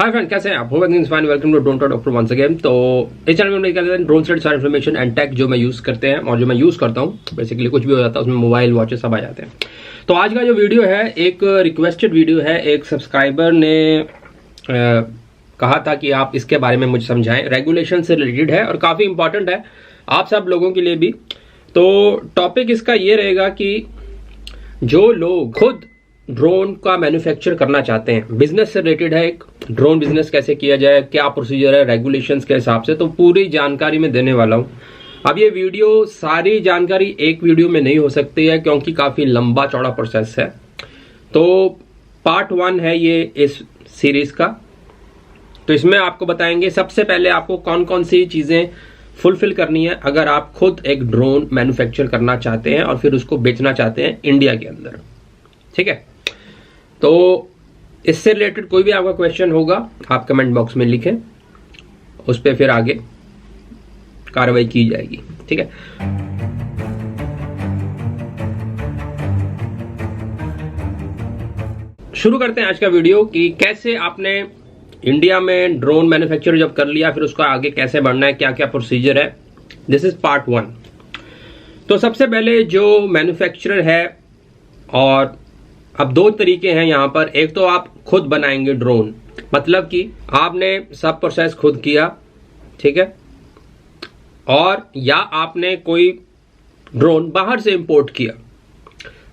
Hi friend, कैसे हैं आप? Welcome to drone doctor once again. तो इस चैनल में हम लेकर आते हैं ड्रोन से सारी इन्फॉर्मेशन एंड टेक जो मैं यूज करते हैं और जो मैं यूज करता हूँ। बेसिकली कुछ भी हो जाता है उसमें मोबाइल वॉचेस सब आ जाते हैं। तो आज का जो वीडियो है एक रिक्वेस्टेड वीडियो है। एक सब्सक्राइबर ने कहा था कि आप इसके बारे में मुझे समझाएं। रेगुलेशन से रिलेटेड है और काफी इंपॉर्टेंट है आप सब लोगों के लिए भी। तो टॉपिक इसका ये रहेगा कि जो लोग खुद ड्रोन का मैन्युफैक्चर करना चाहते हैं, बिजनेस से रिलेटेड है, एक ड्रोन बिजनेस कैसे किया जाए, क्या प्रोसीजर है रेगुलेशंस के हिसाब से, तो पूरी जानकारी मैं देने वाला हूं। अब ये वीडियो सारी जानकारी एक वीडियो में नहीं हो सकती है क्योंकि काफी लंबा चौड़ा प्रोसेस है। तो पार्ट 1 है ये इस सीरीज का। तो इसमें आपको बताएंगे सबसे पहले आपको कौन कौन सी चीजें फुलफिल करनी है अगर आप खुद एक ड्रोन मैन्युफैक्चर करना चाहते हैं और फिर उसको बेचना चाहते हैं इंडिया के अंदर। ठीक है, तो इससे रिलेटेड कोई भी आपका क्वेश्चन होगा आप कमेंट बॉक्स में लिखें, उस पर फिर आगे कार्रवाई की जाएगी। ठीक है, शुरू करते हैं आज का वीडियो कि कैसे आपने इंडिया में ड्रोन मैन्युफैक्चर जब कर लिया फिर उसका आगे कैसे बढ़ना है, क्या क्या प्रोसीजर है। This is part 1। तो सबसे पहले जो मैन्युफैक्चरर है, और अब 2 तरीके हैं यहां पर। एक तो आप खुद बनाएंगे ड्रोन, मतलब कि आपने सब प्रोसेस खुद किया, ठीक है, और या आपने कोई ड्रोन बाहर से इंपोर्ट किया।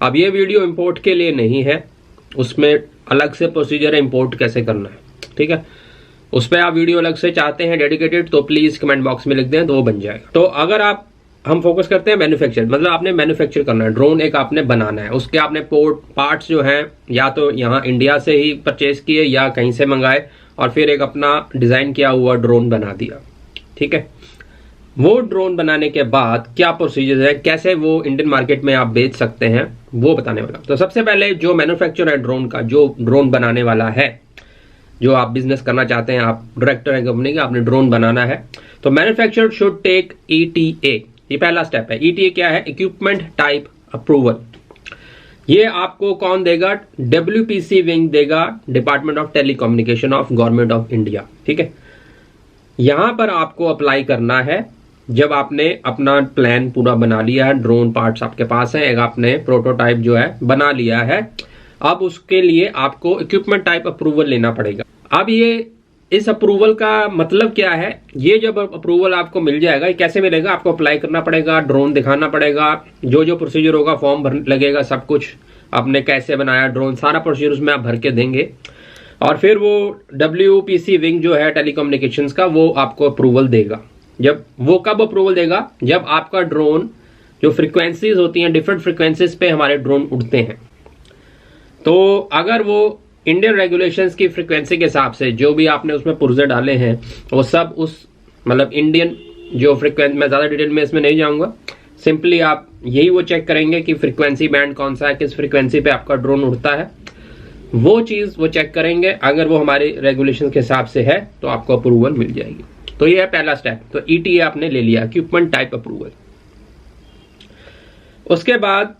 अब ये वीडियो इंपोर्ट के लिए नहीं है, उसमें अलग से प्रोसीजर है इंपोर्ट कैसे करना है। ठीक है, उस पर आप वीडियो अलग से चाहते हैं डेडिकेटेड तो प्लीज कमेंट बॉक्स में लिख दें तो वो बन जाएगा। तो अगर हम फोकस करते हैं मैन्युफैक्चर, मतलब आपने मैन्युफैक्चर करना है ड्रोन, एक आपने बनाना है, उसके आपने पार्ट्स जो हैं या तो यहाँ इंडिया से ही परचेज किए या कहीं से मंगाए और फिर एक अपना डिजाइन किया हुआ ड्रोन बना दिया। ठीक है, वो ड्रोन बनाने के बाद क्या प्रोसीजर है, कैसे वो इंडियन मार्केट में आप बेच सकते हैं, वो बताने वाला। तो सबसे पहले जो मैन्युफैक्चर है ड्रोन का, जो ड्रोन बनाने वाला है, जो आप बिजनेस करना चाहते हैं, आप डायरेक्टर है कंपनी का, आपने ड्रोन बनाना है, तो मैन्युफैक्चर शुड टेक ETA। ये पहला स्टेप है। ETA क्या है? Equipment type approval. ये आपको कौन देगा? WPC विंग देगा, department of telecommunication of government of India. ठीक है, यहां पर आपको अप्लाई करना है जब आपने अपना प्लान पूरा बना लिया है, ड्रोन पार्ट्स आपके पास है, एक आपने प्रोटोटाइप जो है बना लिया है। अब उसके लिए आपको इक्विपमेंट टाइप अप्रूवल लेना पड़ेगा। अब ये इस अप्रूवल का मतलब क्या है? ये जब अप्रूवल आपको मिल जाएगा, ये कैसे मिलेगा? आपको अप्लाई करना पड़ेगा, ड्रोन दिखाना पड़ेगा, जो जो प्रोसीजर होगा, फॉर्म भर लगेगा, सब कुछ आपने कैसे बनाया ड्रोन, सारा प्रोसीजर उसमें आप भर के देंगे और फिर वो WPC विंग जो है टेलीकम्युनिकेशंस का, वो आपको अप्रूवल देगा। जब वो कब अप्रूवल देगा? जब आपका ड्रोन, जो फ्रिक्वेंसीज होती हैं, डिफरेंट फ्रिक्वेंसीज पे हमारे ड्रोन उड़ते हैं, तो अगर वो इंडियन रेगुलेशंस की फ्रीक्वेंसी के हिसाब से जो भी आपने उसमें पुर्जे डाले हैं वो सब उस मतलब इंडियन जो फ्रीक्वेंसी, मैं ज्यादा डिटेल में इसमें नहीं जाऊंगा, सिंपली आप यही वो चेक करेंगे कि फ्रीक्वेंसी बैंड कौन सा है, किस फ्रीक्वेंसी पे आपका ड्रोन उड़ता है, वो चीज वो चेक करेंगे। अगर वो हमारे रेगुलेशन के हिसाब से है तो आपको अप्रूवल मिल जाएगी। तो ये है पहला स्टेप। तो ETA आपने ले लिया, इक्विपमेंट टाइप अप्रूवल। उसके बाद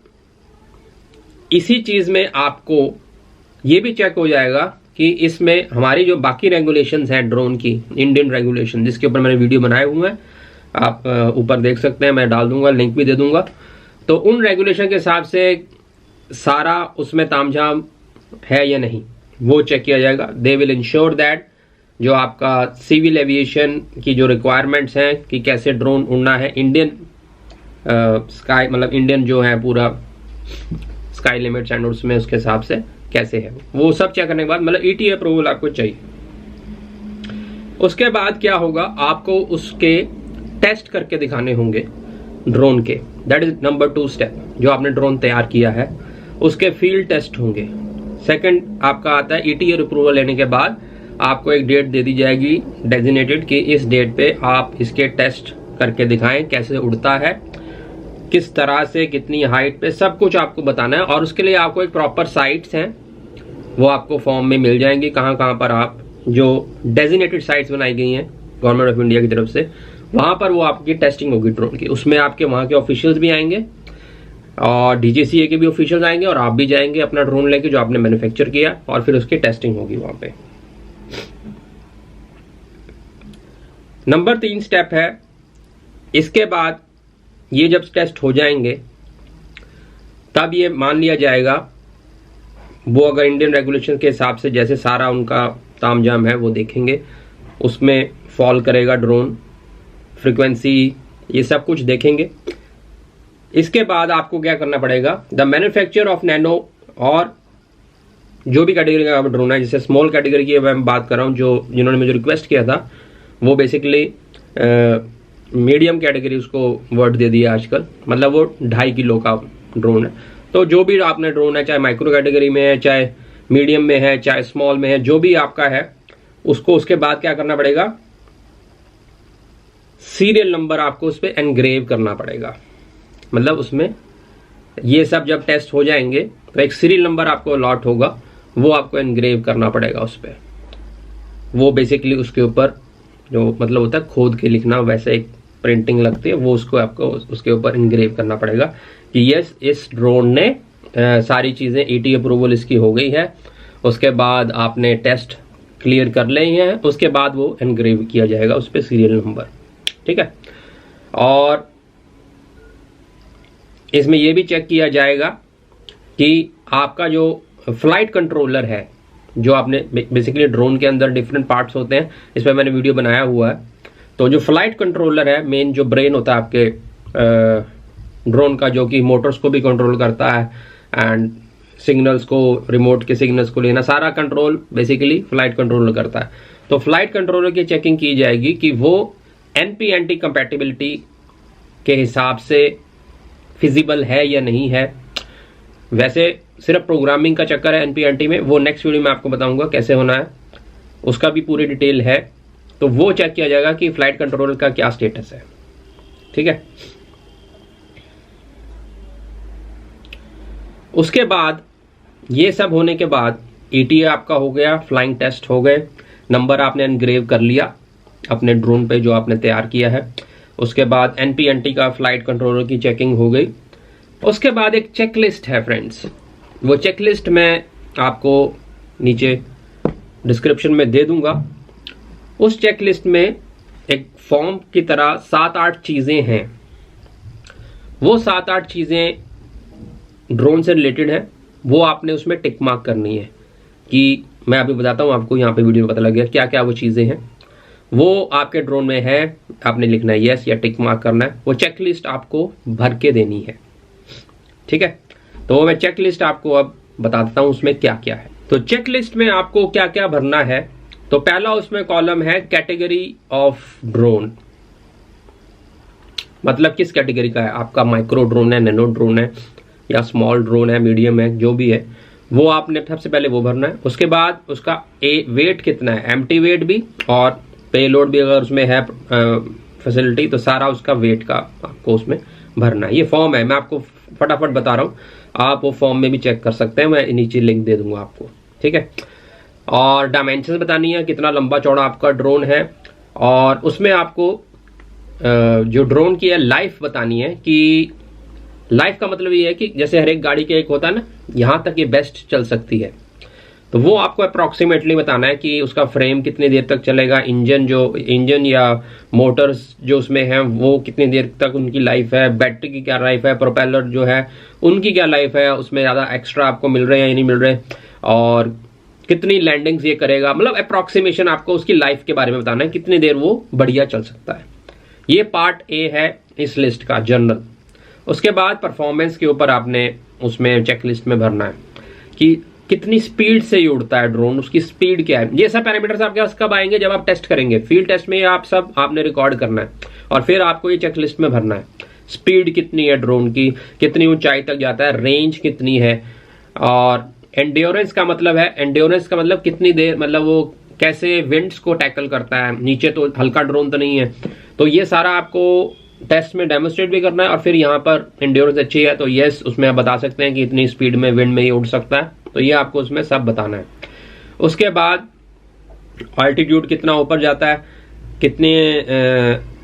इसी चीज में आपको ये भी चेक हो जाएगा कि इसमें हमारी जो बाकी रेगुलेशंस हैं ड्रोन की, इंडियन रेगुलेशन, जिसके ऊपर मैंने वीडियो बनाए हुए हैं, आप ऊपर देख सकते हैं, मैं डाल दूंगा, लिंक भी दे दूंगा। तो उन रेगुलेशन के हिसाब से सारा उसमें तामझाम है या नहीं, वो चेक किया जाएगा। दे विल इंश्योर दैट जो आपका सिविल एविएशन की जो रिक्वायरमेंट्स हैं कि कैसे ड्रोन उड़ना है, इंडियन स्काई, मतलब इंडियन जो है पूरा स्काई लिमिट्स एंड उसमें उसके हिसाब से कैसे है, वो सब चेक करने के बाद मतलब ETA अप्रूवल आपको चाहिए। उसके बाद क्या होगा? आपको उसके टेस्ट करके दिखाने होंगे ड्रोन के। That is number 2 step. जो आपने ड्रोन तैयार किया है उसके फील्ड टेस्ट होंगे। सेकंड आपका आता है ETA अप्रूवल लेने के बाद आपको एक डेट दे दी जाएगी डेजिग्नेटेड कि इस डेट पे आप इसके टेस्ट करके दिखाएं, कैसे उड़ता है, किस तरह से, कितनी हाइट पे, सब कुछ आपको बताना है। और उसके लिए आपको एक प्रॉपर साइट्स हैं, वो आपको फॉर्म में मिल जाएंगी, कहां कहां पर आप, जो डेजिग्नेटेड साइट्स बनाई गई हैं गवर्नमेंट ऑफ इंडिया की तरफ से, वहां पर वो आपकी टेस्टिंग होगी ड्रोन की। उसमें आपके वहां के ऑफिशियल्स भी आएंगे और DGCA के भी ऑफिशियल्स आएंगे और आप भी जाएंगे अपना ड्रोन लेके जो आपने मैन्युफैक्चर किया, और फिर उसकी टेस्टिंग होगी वहां पे। नंबर 3 स्टेप है, इसके बाद ये जब टेस्ट हो जाएंगे तब ये मान लिया जाएगा, वो अगर इंडियन रेगुलेशन के हिसाब से जैसे सारा उनका तामझाम है वो देखेंगे, उसमें फॉल करेगा ड्रोन, फ्रीक्वेंसी, ये सब कुछ देखेंगे। इसके बाद आपको क्या करना पड़ेगा, द मैन्युफैक्चरर ऑफ नैनो और जो भी कैटेगरी का ड्रोन है, जैसे स्मॉल कैटेगरी की मैं बात कर रहा हूँ, जो जिन्होंने मुझे रिक्वेस्ट किया था वो बेसिकली मीडियम कैटेगरी उसको वर्ड दे दिया आजकल, मतलब वो 2.5 किलो का ड्रोन है। तो जो भी आपने ड्रोन है, चाहे माइक्रो कैटेगरी में है, चाहे मीडियम में है, चाहे स्मॉल में है, जो भी आपका है उसको उसके बाद क्या करना पड़ेगा, सीरियल नंबर आपको उस पर एनग्रेव करना पड़ेगा। मतलब उसमें ये सब जब टेस्ट हो जाएंगे तो एक सीरियल नंबर आपको अलॉट होगा, वो आपको एनग्रेव करना पड़ेगा उस पर। वो बेसिकली उसके ऊपर जो मतलब होता है खोद के लिखना, वैसे एक प्रिंटिंग लगती है, वो उसको आपको उसके ऊपर एनग्रेव करना पड़ेगा कि यस इस ड्रोन ने सारी चीज़ें ETA अप्रूवल इसकी हो गई है, उसके बाद आपने टेस्ट क्लियर कर ले हैं, उसके बाद वो एनग्रेव किया जाएगा उस पर सीरियल नंबर। ठीक है, और इसमें ये भी चेक किया जाएगा कि आपका जो फ्लाइट कंट्रोलर है, जो आपने बेसिकली ड्रोन के अंदर डिफरेंट पार्ट्स होते हैं, इस पर मैंने वीडियो बनाया हुआ है। तो जो फ्लाइट कंट्रोलर है, मेन जो ब्रेन होता है आपके ड्रोन का, जो कि मोटर्स को भी कंट्रोल करता है एंड सिग्नल्स को, रिमोट के सिग्नल्स को लेना, सारा कंट्रोल बेसिकली फ्लाइट कंट्रोलर करता है। तो फ्लाइट कंट्रोलर की चेकिंग की जाएगी कि वो NP-NT कंपैटिबिलिटी के हिसाब से फिजिबल है या नहीं है। वैसे सिर्फ प्रोग्रामिंग का चक्कर है NP-NT में, वो नेक्स्ट वीडियो में आपको बताऊंगा कैसे होना है, उसका भी पूरी डिटेल है। तो वो चेक किया जाएगा कि फ्लाइट कंट्रोलर का क्या स्टेटस है। ठीक है, उसके बाद ये सब होने के बाद ETA आपका हो गया, फ्लाइंग टेस्ट हो गए, नंबर आपने एनग्रेव कर लिया अपने ड्रोन पे जो आपने तैयार किया है। उसके बाद NP-NT का फ्लाइट कंट्रोलर की चेकिंग हो गई। उसके बाद एक चेकलिस्ट है फ्रेंड्स, वो चेकलिस्ट मैं आपको नीचे डिस्क्रिप्शन में दे दूंगा। उस चेकलिस्ट में एक फॉर्म की तरह 7-8 चीज़ें हैं। वो 7-8 चीज़ें ड्रोन से रिलेटेड है, वो आपने उसमें टिक मार्क करनी है कि मैं अभी बताता हूँ आपको, यहाँ पे वीडियो में पता लग गया क्या क्या वो चीज़ें हैं। वो आपके ड्रोन में है, आपने लिखना है यस या टिक मार्क करना है। वो चेकलिस्ट आपको भर के देनी है। ठीक है, तो मैं चेकलिस्ट आपको अब बता देता हूं उसमें क्या क्या है। तो चेकलिस्ट में आपको क्या क्या भरना है, तो पहला उसमें कॉलम है कैटेगरी ऑफ ड्रोन, मतलब किस कैटेगरी का है आपका, माइक्रो ड्रोन है, नैनो ड्रोन है, या स्मॉल ड्रोन है, मीडियम है, जो भी है वो आपने सबसे पहले वो भरना है। उसके बाद उसका वेट कितना है, एम्प्टी वेट भी और पेलोड भी अगर उसमें है फैसिलिटी, तो सारा उसका वेट का आपको उसमें भरना है। ये फॉर्म है, मैं आपको फटाफट बता रहा हूँ, आप वो फॉर्म में भी चेक कर सकते हैं, मैं नीचे लिंक दे दूंगा आपको। ठीक है, और डायमेंशंस बतानी है, कितना लंबा चौड़ा आपका ड्रोन है, और उसमें आपको जो ड्रोन की है लाइफ बतानी है कि लाइफ का मतलब ये है कि जैसे हर एक गाड़ी के एक होता है ना, यहाँ तक ये बेस्ट चल सकती है, तो वो आपको अप्रॉक्सीमेटली बताना है कि उसका फ्रेम कितनी देर तक चलेगा, इंजन या मोटर्स जो उसमें हैं वो कितनी देर तक उनकी लाइफ है, बैटरी की क्या लाइफ है, प्रोपेलर जो है उनकी क्या लाइफ है, उसमें ज़्यादा एक्स्ट्रा आपको मिल रहे हैं या नहीं मिल रहे, और कितनी लैंडिंग्स ये करेगा, मतलब अप्रॉक्सीमेशन आपको उसकी लाइफ के बारे में बताना है, कितनी देर वो बढ़िया चल सकता है। ये पार्ट ए है इस लिस्ट का, जनरल। उसके बाद परफॉर्मेंस के ऊपर आपने उसमें चेकलिस्ट में भरना है कि कितनी स्पीड से ये उड़ता है ड्रोन, उसकी स्पीड क्या है। ये सब पैरामीटर्स आपके पास कब आएंगे, जब आप टेस्ट करेंगे, फील्ड टेस्ट में आप सब आपने रिकॉर्ड करना है और फिर आपको ये चेकलिस्ट में भरना है। स्पीड कितनी है ड्रोन की, कितनी ऊंचाई तक जाता है, रेंज कितनी है, और एंड्योरेंस का मतलब है, एंड्योरेंस का मतलब कितनी देर, मतलब वो कैसे विंड्स को टैकल करता है, नीचे तो हल्का ड्रोन तो नहीं है, तो ये सारा आपको टेस्ट में डेमोस्ट्रेट भी करना है। और फिर यहाँ पर एंड्योरेंस अच्छी है तो यस उसमें आप बता सकते हैं कि इतनी स्पीड में विंड में ही उड़ सकता है, तो ये आपको उसमें सब बताना है। उसके बाद अल्टीट्यूड कितना ऊपर जाता है, कितने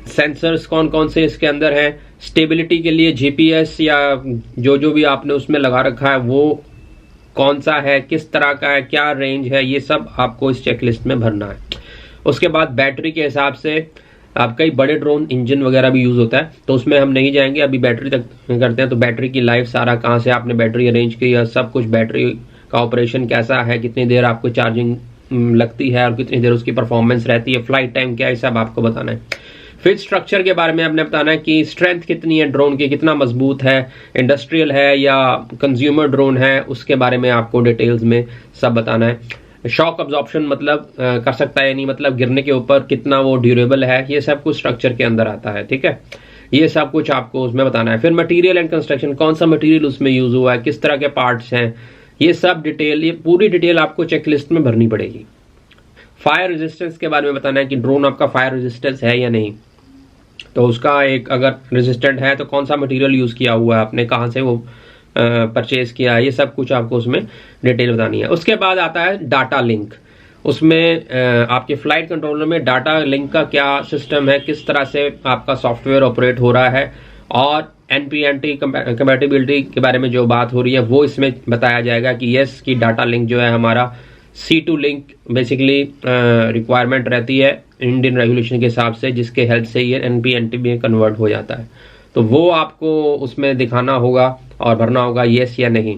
सेंसर्स कौन कौन से इसके अंदर हैं, स्टेबिलिटी के लिए जीपीएस या जो भी आपने उसमें लगा रखा है वो कौन सा है, किस तरह का है, क्या रेंज है, ये सब आपको इस चेकलिस्ट में भरना है। उसके बाद बैटरी के हिसाब से अब कई बड़े ड्रोन इंजन वगैरह भी यूज होता है, तो उसमें हम नहीं जाएंगे, अभी बैटरी तक करते हैं। तो बैटरी की लाइफ, सारा कहाँ से आपने बैटरी अरेंज की है, सब कुछ, बैटरी का ऑपरेशन कैसा है, कितनी देर आपको चार्जिंग लगती है और कितनी देर उसकी परफॉर्मेंस रहती है, फ्लाइट टाइम क्या है, सब आपको बताना है। फिर स्ट्रक्चर के बारे में आपने बताना है कि स्ट्रेंथ कितनी है ड्रोन की, कितना मजबूत है, इंडस्ट्रियल है या कंज्यूमर ड्रोन है, उसके बारे में आपको डिटेल्स में सब बताना है। शॉक अब्जॉर्प्शन मतलब कर सकता है, नहीं मतलब गिरने के ऊपर कितना वो ड्यूरेबल है, ये सब कुछ स्ट्रक्चर के अंदर आता है, ठीक है। ये सब कुछ आपको उसमें बताना है। फिर मटेरियल एंड कंस्ट्रक्शन, कौन सा मटेरियल उसमें यूज हुआ है, किस तरह के पार्ट्स हैं, ये सब डिटेल, ये पूरी डिटेल आपको चेकलिस्ट में भरनी पड़ेगी। फायर रेजिस्टेंस के बारे में बताना है कि ड्रोन आपका फायर रेजिस्टेंस है या नहीं, तो उसका एक अगर रेजिस्टेंट है तो कौन सा मटेरियल यूज किया हुआ है आपने, कहाँ से वो परचेज किया है, ये सब कुछ आपको उसमें डिटेल बतानी है। उसके बाद आता है डाटा लिंक, उसमें आपके फ्लाइट कंट्रोलर में डाटा लिंक का क्या सिस्टम है, किस तरह से आपका सॉफ्टवेयर ऑपरेट हो रहा है, और NPNT कंपैटिबिलिटी के बारे में जो बात हो रही है वो इसमें बताया जाएगा कि यस की डाटा लिंक जो है हमारा C2 लिंक बेसिकली रिक्वायरमेंट रहती है इंडियन रेगुलेशन के हिसाब से, जिसके हेल्प से ये NPNT में कन्वर्ट हो जाता है। तो वो आपको उसमें दिखाना होगा और भरना होगा यस या नहीं।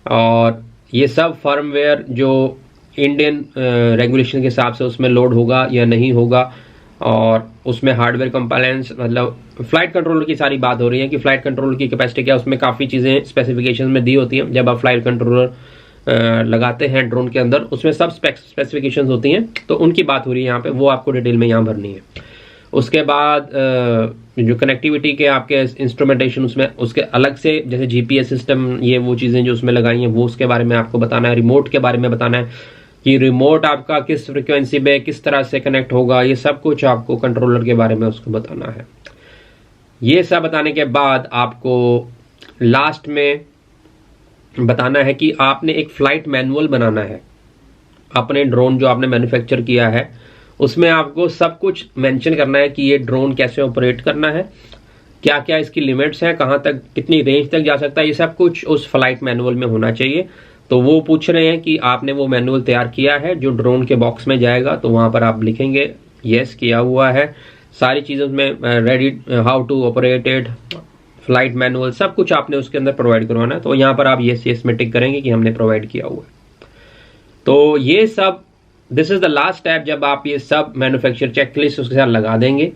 और ये सब फर्मवेयर जो इंडियन रेगुलेशन के हिसाब से उसमें लोड होगा या नहीं होगा, और उसमें हार्डवेयर कंप्लायंस, मतलब फ्लाइट कंट्रोलर की सारी बात हो रही है कि फ्लाइट कंट्रोलर की कैपेसिटी क्या, उसमें काफ़ी चीज़ें स्पेसिफिकेशन में दी होती हैं। जब आप फ्लाइट कंट्रोलर लगाते हैं ड्रोन के अंदर, उसमें सब स्पेसिफिकेशंस होती हैं, तो उनकी बात हो रही है यहाँ पे, वो आपको डिटेल में यहाँ भरनी है। उसके बाद जो कनेक्टिविटी के आपके इंस्ट्रूमेंटेशन, उसमें उसके अलग से जैसे GPS सिस्टम, ये वो चीज़ें जो उसमें लगाई हैं वो उसके बारे में आपको बताना है। रिमोट के बारे में बताना है कि रिमोट आपका किस फ्रिक्वेंसी पे किस तरह से कनेक्ट होगा, ये सब कुछ आपको कंट्रोलर के बारे में उसको बताना है। ये सब बताने के बाद आपको लास्ट में बताना है कि आपने एक फ्लाइट मैनुअल बनाना है अपने ड्रोन जो आपने मैन्युफैक्चर किया है, उसमें आपको सब कुछ मेंशन करना है कि ये ड्रोन कैसे ऑपरेट करना है, क्या क्या इसकी लिमिट्स हैं, कहाँ तक कितनी रेंज तक जा सकता है, ये सब कुछ उस फ्लाइट मैनुअल में होना चाहिए। तो वो पूछ रहे हैं कि आपने वो मैनुअल तैयार किया है जो ड्रोन के बॉक्स में जाएगा, तो वहां पर आप लिखेंगे यस किया हुआ है, सारी चीज़ों में ready, how to operate it, flight manual, सब कुछ आपने उसके अंदर प्रोवाइड करवाना है। तो यहाँ पर आप यस में टिक करेंगे कि हमने प्रोवाइड किया हुआ है। तो ये सब, this is the last step, जब आप ये सब मैन्युफैक्चर चेकलिस्ट उसके साथ लगा देंगे,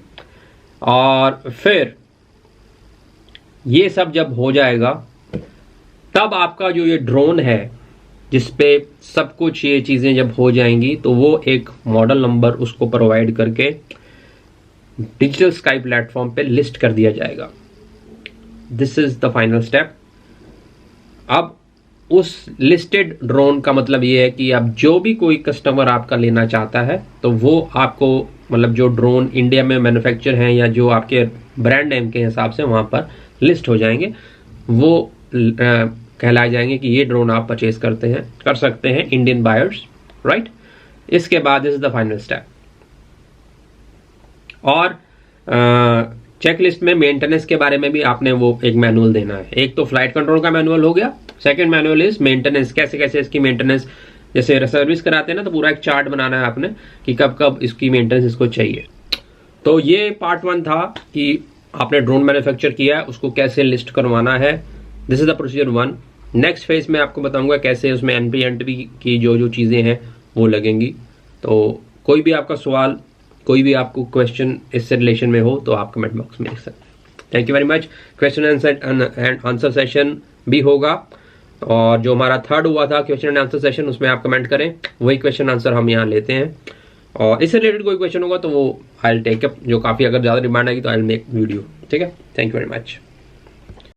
और फिर ये सब जब हो जाएगा तब आपका जो ये ड्रोन है जिसपे सब कुछ ये चीजें जब हो जाएंगी, तो वो एक मॉडल नंबर उसको प्रोवाइड करके डिजिटल स्काई प्लेटफॉर्म पे लिस्ट कर दिया जाएगा। This is the final step. अब उस लिस्टेड ड्रोन का मतलब ये है कि अब जो भी कोई कस्टमर आपका लेना चाहता है, तो वो आपको, मतलब जो ड्रोन इंडिया में मैन्युफैक्चर हैं या जो आपके ब्रांड नेम के हिसाब से वहां पर लिस्ट हो जाएंगे, वो कहलाए जाएंगे कि ये ड्रोन आप परचेज कर सकते हैं इंडियन बायर्स, राइट। इसके बाद इज द फाइनल स्टेप। और चेकलिस्ट में मेंटेनेंस के बारे में भी आपने वो एक मैनुअल देना है। एक तो फ्लाइट कंट्रोल का मैनुअल हो गया, सेकंड मैनुअल इज मेंटेनेंस, कैसे कैसे इसकी मेंटेनेंस, जैसे सर्विस कराते हैं ना, तो पूरा एक चार्ट बनाना है आपने कि कब कब इसकी मेंटेनेंस इसको चाहिए। तो ये पार्ट 1 था कि आपने ड्रोन मैन्युफैक्चर किया है, उसको कैसे लिस्ट करवाना है। This is the procedure 1। Next phase में आपको बताऊंगा कैसे उसमें NPNT की जो चीजें हैं वो लगेंगी। तो कोई भी आपका सवाल, कोई भी आपको क्वेश्चन इससे रिलेशन में हो तो आप कमेंट बॉक्स में लिख सकते हैं। Thank you very much. Question and answer session भी होगा, और जो हमारा थर्ड हुआ था क्वेश्चन एंड आंसर सेशन, उसमें आप कमेंट करें, वही क्वेश्चन आंसर हम यहाँ लेते हैं। और इससे रिलेटेड कोई क्वेश्चन होगा तो वो आई विल टेक अप, जो काफ़ी अगर ज़्यादा डिमांड आएगी तो आई विल मेक वीडियो। ठीक है, थैंक यू वेरी मच।